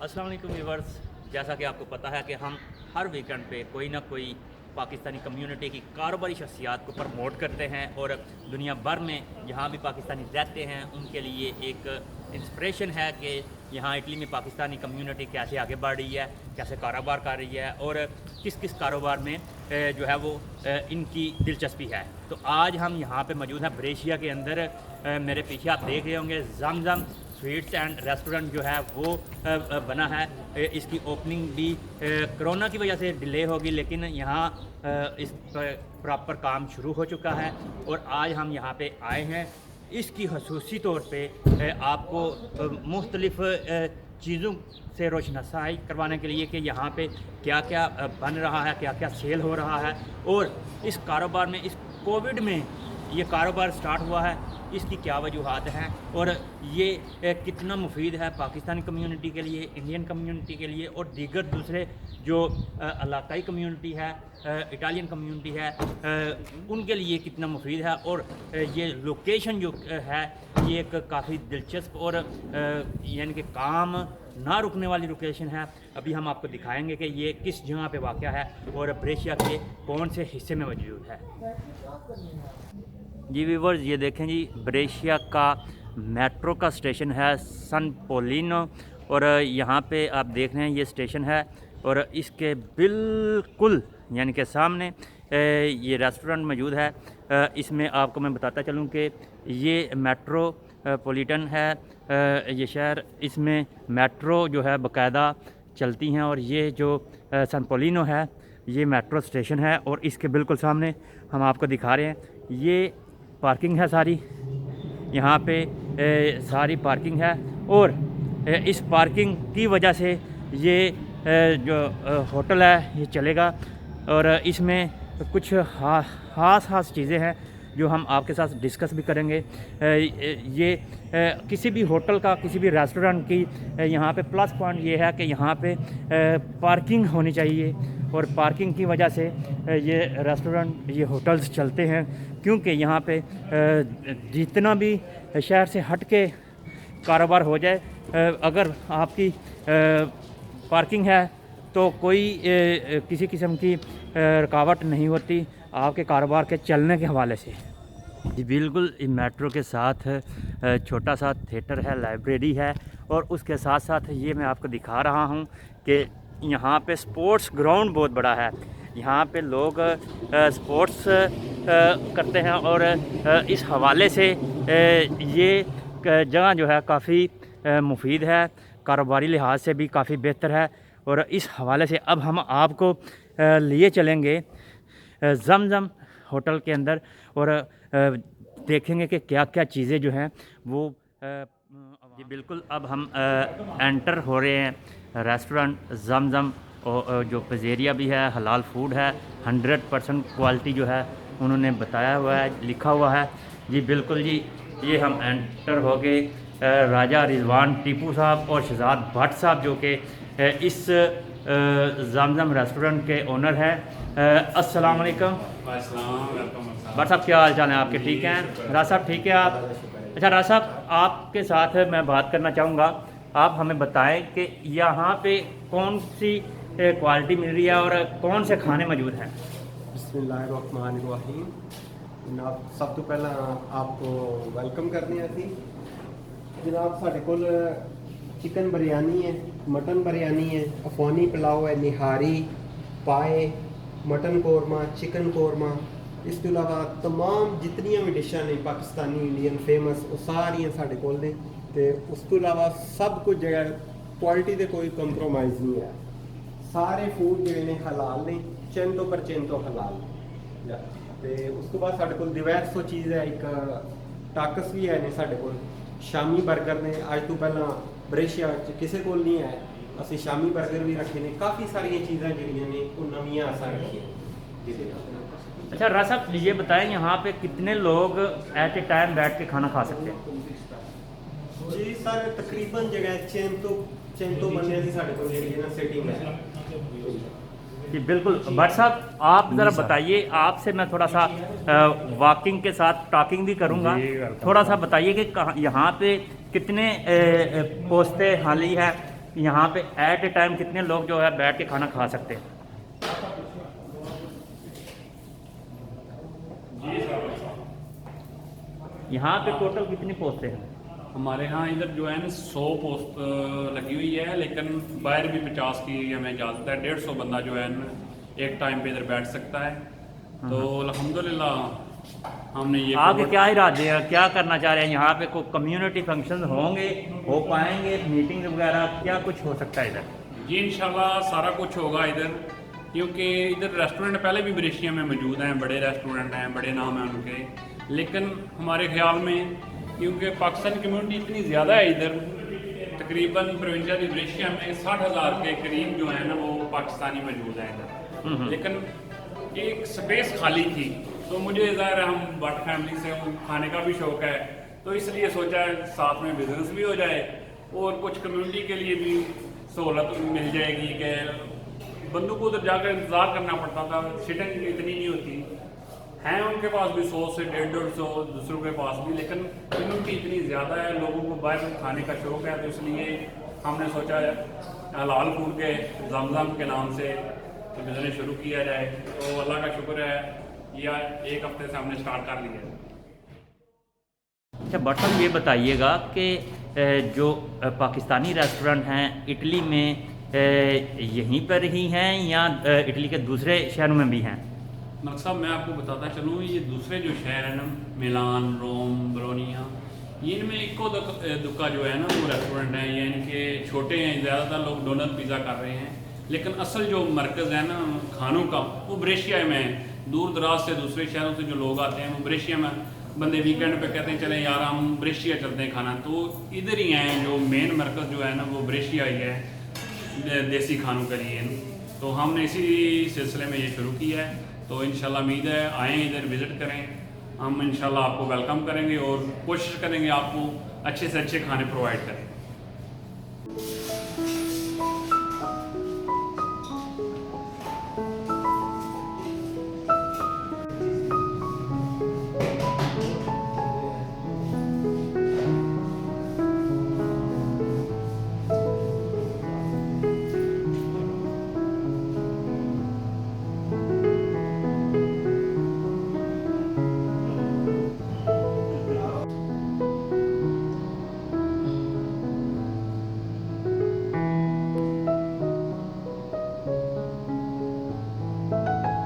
अस्सलाम वालेकुम व्यूअर्स। जैसा कि आपको पता है कि हम हर वीकेंड पे कोई ना कोई पाकिस्तानी कम्युनिटी की कारोबारी शख्सियात को प्रमोट करते हैं और दुनिया भर में जहाँ भी पाकिस्तानी रहते हैं उनके लिए एक इंस्पिरेशन है कि यहाँ इटली में पाकिस्तानी कम्युनिटी कैसे आगे बढ़ रही है, कैसे कारोबार कर रही है और किस किस कारोबार में जो है वो इनकी दिलचस्पी है। तो आज हम यहाँ पे मौजूद हैं ब्रेशिया के अंदर। मेरे पीछे आप देख रहे होंगे जमजम स्वीट्स एंड रेस्टोरेंट जो है वो बना है। इसकी ओपनिंग भी कोरोना की वजह से डिले होगी, लेकिन यहाँ इस पर प्रॉपर काम शुरू हो चुका है और आज हम यहाँ पे आए हैं इसकी खसूसी तौर पे आपको मुख्तलिफ़ चीज़ों से रोशनासाई करवाने के लिए कि यहाँ पे क्या क्या बन रहा है, क्या क्या सेल हो रहा है और इस कारोबार में, इस कोविड में ये कारोबार स्टार्ट हुआ है, इसकी क्या वजूहात हैं और ये कितना मुफीद है पाकिस्तानी कम्युनिटी के लिए, इंडियन कम्युनिटी के लिए और दीगर दूसरे जो इलाकाई कम्युनिटी है, इटालियन कम्युनिटी है, उनके लिए कितना मुफीद है। और ये लोकेशन जो है ये एक काफ़ी दिलचस्प और यानी कि काम ना रुकने वाली लोकेशन है। अभी हम आपको दिखाएंगे कि ये किस जगह पे वाक़या है और ब्रेशिया के कौन से हिस्से में मौजूद है। जी व्यूअर्स, ये देखें जी, ब्रेशिया का मेट्रो का स्टेशन है सन पोलिनो और यहाँ पे आप देख रहे हैं ये स्टेशन है और इसके बिल्कुल यानी कि सामने ये रेस्टोरेंट मौजूद है। इसमें आपको मैं बताता चलूँ कि ये मेट्रोपॉलिटन है ये शहर, इसमें मेट्रो जो है बाकायदा चलती हैं और ये जो सन पोलिनो है ये मेट्रो स्टेशन है और इसके बिल्कुल सामने हम आपको दिखा रहे हैं ये पार्किंग है सारी, यहाँ पे सारी पार्किंग है और इस पार्किंग की वजह से ये जो होटल है ये चलेगा और इसमें कुछ ख़ास चीज़ें हैं जो हम आपके साथ डिस्कस भी करेंगे। ये किसी भी होटल का, किसी भी रेस्टोरेंट की यहाँ पे प्लस पॉइंट ये है कि यहाँ पे पार्किंग होनी चाहिए और पार्किंग की वजह से ये रेस्टोरेंट, ये होटल्स चलते हैं, क्योंकि यहाँ पे जितना भी शहर से हट के कारोबार हो जाए, अगर आपकी पार्किंग है तो कोई किसी किस्म की रुकावट नहीं होती आपके कारोबार के चलने के हवाले से। जी बिल्कुल, मेट्रो के साथ छोटा सा थिएटर है, लाइब्रेरी है और उसके साथ साथ ये मैं आपको दिखा रहा हूँ कि यहाँ पे स्पोर्ट्स ग्राउंड बहुत बड़ा है। यहाँ पे लोग स्पोर्ट्स करते हैं और इस हवाले से ये जगह जो है काफ़ी मुफीद है, कारोबारी लिहाज से भी काफ़ी बेहतर है और इस हवाले से अब हम आपको लिए चलेंगे जमजम होटल के अंदर और देखेंगे कि क्या क्या चीज़ें जो हैं वो जी बिल्कुल, अब हम एंटर हो रहे हैं रेस्टोरेंट जमजम और जो पजेरिया भी है, हलाल फूड है, 100% क्वालिटी जो है उन्होंने बताया हुआ है, लिखा हुआ है। जी बिल्कुल जी, ये हम एंटर हो गए। राजा रिजवान टीपू साहब और शहजाद भट्ट साहब जो कि इस जमजम रेस्टोरेंट के ओनर हैं। अस्सलाम वालेकुम। भट्ट साहब क्या हाल चाल है आपके? ठीक हैं राज साहब? ठीक है आप? अच्छा राज साहब, आपके साथ मैं बात करना चाहूँगा, आप हमें बताएं कि यहाँ पे कौन सी क्वालिटी मिल रही है और कौन से खाने मौजूद हैं। बिस्मिल्लाहिर्रहमानिर्रहीम। जनाब सब तो पहला आपको वेलकम करने आती जनाब, साढ़े कोल चिकन बिरयानी है, मटन बिरयानी है, अफगानी पुलाव है, निहारी, पाए, मटन कौरमा, चिकन कौरमा, इस तो इलावा तमाम जितनियां भी डिशां ने पाकिस्तानी, इंडियन फेमस वो सारियां साढ़े कोल ने। ते उस तो इलावा सब कुछ जो है क्वालिटी दे कोई कंप्रोमाइज़ नहीं है। सारे फूड जो ने हलाल ने, चेंतो पर चेंतो हलाल ने। ते उस तो बाद साढ़े कोल दिवैरसो चीज़ है, एक टाकस भी है ने साढ़े कोल, शामी बर्गर ने अज तो पहला ब्रेशिया किसी को नहीं है, असं शामी बर्गर भी रखे ने, काफ़ी सारिया चीज़ां जड़ियाँ ने वो नवियां असा रखियां। अच्छा राज साहब, ये बताएं यहाँ पे कितने लोग एट ए टाइम बैठ के खाना खा सकते हैं? जी सर, तकरीबन जगह चेंतो बनने की साढ़े को जी ना सेटिंग है। जी बिल्कुल। भट्ट साहब आप ज़रा बताइए, आपसे मैं थोड़ा सा वॉकिंग के साथ टॉकिंग भी करूँगा, थोड़ा सा बताइए कि यहाँ पे कितने पोस्ते हाली है यहाँ पे एट ए टाइम कितने लोग जो है बैठ के खाना खा सकते हैं? यहाँ पे टोटल कितनी पोस्टें हैं? हमारे यहाँ इधर जो है ना 100 पोस्ट लगी हुई है, लेकिन बाहर भी 50 की हमें इजाज़त है। 150 बंदा जो है ना एक टाइम पे इधर बैठ सकता है। तो अल्हम्दुलिल्लाह हमने ये आपके क्या इरादे हैं, क्या करना चाह रहे हैं? यहाँ पे कोई कम्युनिटी फंक्शन होंगे, हो पाएंगे, मीटिंग वगैरह क्या कुछ हो सकता है इधर? जी इंशाल्लाह सारा कुछ होगा इधर, क्योंकि इधर रेस्टोरेंट पहले भी ब्रेशिया में मौजूद हैं, बड़े रेस्टोरेंट हैं, बड़े नाम हैं उनके। लेकिन हमारे ख्याल में क्योंकि पाकिस्तानी कम्युनिटी इतनी ज़्यादा है इधर, तकरीबन प्रोविंशियल ब्रेशिया में 60,000 के करीब जो है ना वो पाकिस्तानी मौजूद हैं इधर। लेकिन एक स्पेस खाली थी, तो मुझे ज़ाहिर है हम बट फैमिली से खाने का भी शौक़ है, तो इसलिए सोचा है साथ में बिजनेस भी हो जाए और कुछ कम्युनिटी के लिए भी सहूलत मिल जाएगी। कि बंदों को उधर जाकर इंतज़ार करना पड़ता था, सीटिंग इतनी नहीं होती हैं, उनके पास भी 100 से 150 दूसरों के पास भी, लेकिन कम्युनिटी इतनी ज़्यादा है, लोगों को बाहर खाने का शौक़ है, तो इसलिए हमने सोचा हलाल फूड के जमजम के नाम से तो बिज़नेस शुरू किया जाए। तो अल्लाह का शुक्र है या एक हफ्ते से हमने स्टार्ट कर लिया। अच्छा भट्ट साहब, ये बताइएगा कि जो पाकिस्तानी रेस्टोरेंट हैं इटली में यहीं पर ही हैं या इटली के दूसरे शहरों में भी हैं? मलिक साहब मैं आपको बताता चलूँ, ये दूसरे जो शहर हैं ना, मिलान, रोम, बोलोनिया, ये इनमें इक्को दुक्का जो है ना वो रेस्टोरेंट हैं। ये इनके छोटे हैं, ज़्यादातर लोग डोनर पिज़्ज़ा कर रहे हैं, लेकिन असल जो मरकज़ है ना खानों का वो ब्रेशिया में है। दूर दराज से दूसरे शहरों से जो लोग आते हैं वो ब्रेशिया में, बंदे वीकेंड पे कहते हैं चले यार हम ब्रेशिया चलते हैं खाना, तो इधर ही हैं। जो मेन मरकज़ जो है ना वो ब्रेशिया ही है देसी खानों के लिए। तो हमने इसी सिलसिले में ये शुरू किया है। तो इंशाल्लाह उम्मीद है आएँ इधर विज़िट करें, हम इंशाल्लाह आपको वेलकम करेंगे और कोशिश करेंगे आपको अच्छे से अच्छे खाने प्रोवाइड करें।